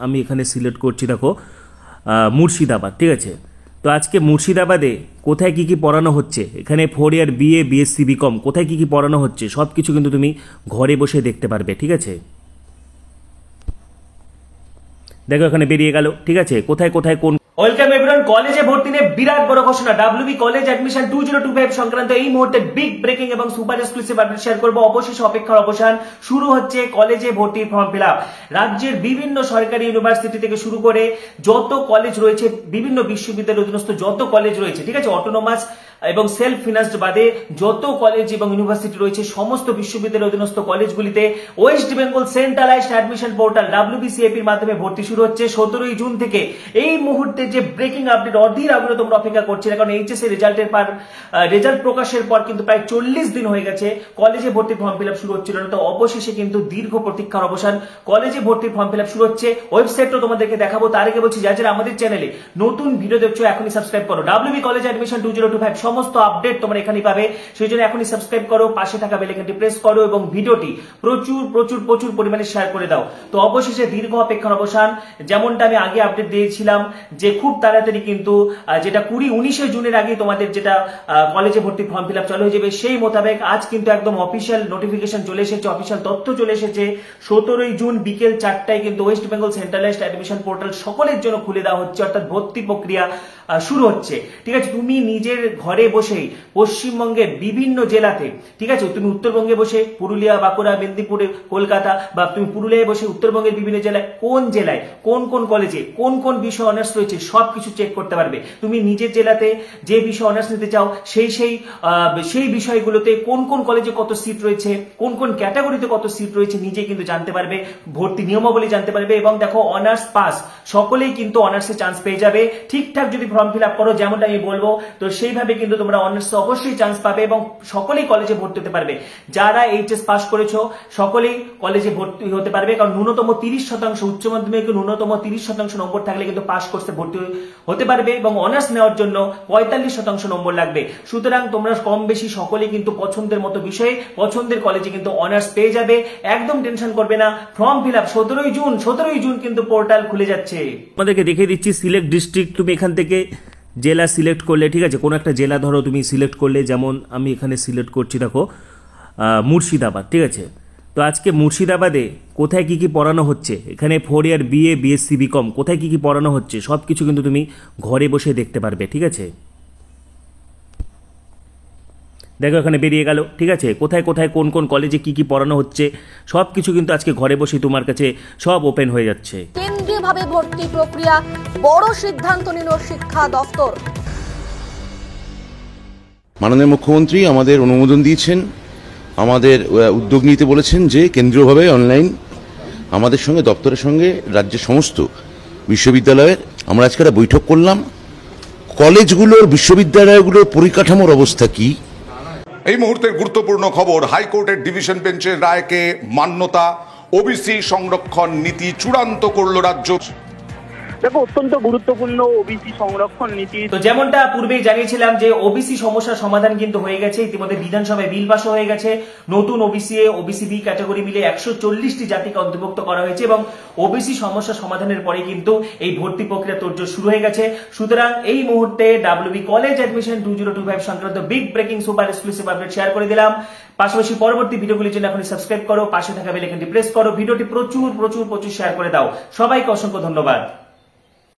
আমি এখানে সিলেক্ট করছি, দেখো মুর্শিদাবাদ। ঠিক আছে, তো আজকে মুর্শিদাবাদে কোথায় কি কি পড়ানো হচ্ছে, এখানে 4 ইয়ার বিএ, বিএসসি, বিকম কোথায় কি কি পড়ানো হচ্ছে সব কিছু কিন্তু তুমি ঘরে বসে দেখতে পারবে। ঠিক আছে, দেখো এখানে বেরিয়ে গেল। ঠিক আছে, কোথায় কোথায় কোন। Welcome everyone. কলেজে ভর্তি নিয়ে বিরাট বড় ঘোষণা। ডাব্লিউবি কলেজ অ্যাডমিশন 2025 সংক্রান্ত এই মুহূর্তে বিগ ব্রেকিং এবং সুপার এক্সক্লুসিভ আপডেট শেয়ার করব। অবশেষে অপেক্ষার অবসান, শুরু হচ্ছে কলেজে ভর্তির ফর্ম ফিল আপ। রাজ্যের বিভিন্ন সরকারি ইউনিভার্সিটি থেকে শুরু করে যত কলেজ রয়েছে, বিভিন্ন বিশ্ববিদ্যালয়ের অধীনস্থ যত কলেজ রয়েছে, ঠিক আছে, অটোনোমাস এবং সেলফ ফিনান্সড বাদে যত কলেজ এবং ইউনিভার্সিটি রয়েছে, সমস্ত বিশ্ববিদ্যালয়ের অধীনস্থ কলেজগুলিতে West Bengal centralized admission portal WBCAP এর মাধ্যমে ভর্তি শুরু হচ্ছে 17 জুন থেকে। এই মুহূর্তে যে ব্রেকিং আপডেট, অধীর আগ্রহে তোমরা অপেক্ষা করছিলে, কারণ এইচএসসি রেজাল্ট প্রকাশের পর কিন্তু প্রায় 40 দিন হয়ে গেছে কলেজে ভর্তির ফর্ম ফিল আপ শুরু হচ্ছিল না। তো অবশেষে কিন্তু দীর্ঘ প্রতীক্ষার অবসান, কলেজে ভর্তির ফর্ম ফিল আপ শুরু হচ্ছে। ওয়েবসাইটও তোমাদেরকে দেখাবো, তার আগে বলছি যারা আমাদের চ্যানেলে নতুন ভিডিও দেখছো এখনই সাবস্ক্রাইব করো। WB কলেজ অ্যাডমিশন 2025 সমস্ত আপডেট তোমরা এখানেই পাবে, সেই জন্য এখনই সাবস্ক্রাইব করো, পাশে থাকা বেল আইকনটি প্রেস করো এবং ভিডিওটি প্রচুর প্রচুর প্রচুর পরিমাণে শেয়ার করে দাও। তো অবশেষে দীর্ঘ অপেক্ষার অবসান, যেমনটা আমি আগে আপডেট দিয়েছিলাম যে খুব তাড়াতাড়ি কিন্তু যেটা 20-19 জুনের আগে তোমাদের যেটা কলেজে ভর্তি ফর্ম ফিল আপ চালু হয়ে যাবে, সেই মোতাবেক আজ কিন্তু একদম অফিসিয়াল নোটিফিকেশন চলে এসেছে, অফিসিয়াল তথ্য চলে এসেছে। 17 জুন বিকেল 4টায় কিন্তু West Bengal centralized admission portal সকলের জন্য খুলে দেওয়া হচ্ছে, অর্থাৎ ভর্তি প্রক্রিয়া শুরু হচ্ছে। ঠিক আছে, তুমি নিজের ঘরে বসেই পশ্চিমবঙ্গের বিভিন্ন জেলাতে, ঠিক আছে, তুমি উত্তরবঙ্গে বসে পুরুলিয়া, বাঁকুড়া, মেদিনীপুরে, কলকাতা, বা তুমি পুরুলিয়ায় বসে উত্তরবঙ্গের বিভিন্ন জেলায় কোন কোন কলেজে কোন কোন বিষয় অনার্স রয়েছে সবকিছু চেক করতে পারবে। তুমি নিজের জেলাতে যে বিষয় অনার্স নিতে চাও সেই বিষয়গুলোতে কোন কোন কলেজে কত সিট রয়েছে, কোন কোন ক্যাটাগরিতে কত সিট রয়েছে নিজে কিন্তু জানতে পারবে, ভর্তি নিয়মাবলী জানতে পারবে। এবং দেখো, অনার্স পাস সকলেই কিন্তু অনার্সে চান্স পেয়ে যাবে, ঠিকঠাক যদি ফর্ম ফিল আপ করো, যেমনটা আমি বলবো, তো সেইভাবে কিন্তু তোমরা অনার্সে অবশ্যই চান্স পাবে এবং সকলেই কলেজে ভর্তি হতে পারবে। যারা এইচএস পাস করেছো সকলেই কলেজে ভর্তি হতে পারবে, কারণ ন্যূনতম 30% উচ্চ মাধ্যমিকে ন্যূনতম 30% নম্বর থাকলে কিন্তু পাস কোর্সে ভর্তি হতে পারবে এবং অনার্স নেওয়ার জন্য 45% নম্বর লাগবে। সুতরাং তোমরা কম বেশি সকলেই কিন্তু পছন্দের মতো বিষয়ে পছন্দের কলেজে কিন্তু অনার্স পেয়ে যাবে, একদম টেনশন করবে না। ফর্ম ফিল আপ 17 জুন কিন্তু পোর্টাল খুলে যাচ্ছে। তোমাদেরকে দেখিয়ে দিচ্ছি সিলেক্ট ডিস্ট্রিক্ট। তুমি এখান থেকে জেলা সিলেক্ট করলে, ঠিক আছে, কোনো একটা জেলা ধরো তুমি সিলেক্ট করলে, যেমন আমি এখানে সিলেক্ট করছি, দেখো মুর্শিদাবাদ। ঠিক আছে, তো আজকে মুর্শিদাবাদে কোথায় কি কি পড়ানো হচ্ছে, এখানে 4 ইয়ার বিএ, বিএসসি, বিকম কোথায় কি কি পড়ানো হচ্ছে সব কিছু কিন্তু তুমি ঘরে বসে দেখতে পারবে। ঠিক আছে, দেখো এখানে বেরিয়ে গেল। ঠিক আছে, কোথায় কোথায় কোন কোন কলেজে কি কি পড়ানো হচ্ছে সব কিছু কিন্তু আজকে ঘরে বসে তোমার কাছে সব ওপেন হয়ে যাচ্ছে। কেন্দ্রীয়ভাবে ভর্তি প্রক্রিয়া, বড় সিদ্ধান্ত নিল শিক্ষা দফতর। মাননীয় মুখ্যমন্ত্রী আমাদের অনুমোদন দিয়েছেন, আমাদের উদ্যোগ নিতে বলেছেন যে কেন্দ্রীয়ভাবে অনলাইন আমাদের সঙ্গে দপ্তরের সঙ্গে রাজ্যের সমস্ত বিশ্ববিদ্যালয়ের আমরা আজকে একটা বৈঠক করলাম। কলেজগুলোর, বিশ্ববিদ্যালয়গুলোর পরিকাঠামোর অবস্থা কি। এই মুহূর্তের গুরুত্বপূর্ণ খবর, হাইকোর্টের ডিভিশন বেঞ্চের রায়কে মান্যতা, ওবিসি সংরক্ষণ নীতি চূড়ান্ত করল রাজ্য। দেখো, অত্যন্ত গুরুত্বপূর্ণ ওবিসি সংরক্ষণ নীতি। তো যেমনটা পূর্বেই জানিয়েছিলাম যে ওবিসি সমস্যার সমাধান কিন্তু হয়ে গেছে, ইতিমধ্যে বিধানসভায় বিল পাস হয়ে গেছে। নতুন OBC A, OBC B category মিলে 140টি জাতিকে অন্তর্ভুক্ত করা হয়েছে এবং ওবিসি সমস্যা সমাধানের পরে কিন্তু এই ভর্তি প্রক্রিয়া তোড়জোড় শুরু হয়ে গেছে। সুতরাং এই মুহূর্তে WB কলেজ অ্যাডমিশন 2025 সংক্রান্ত big breaking super exclusive update share করে দিলাম। পাশাপাশি পরবর্তী ভিডিওগুলির জন্য এখনই সাবস্ক্রাইব করো, পাশে থাকা বেল আইকনটি প্রেস করো, ভিডিওটি প্রচুর প্রচুর প্রচুর শেয়ার করে দাও। সবাইকে অসংখ্য ধন্যবাদ।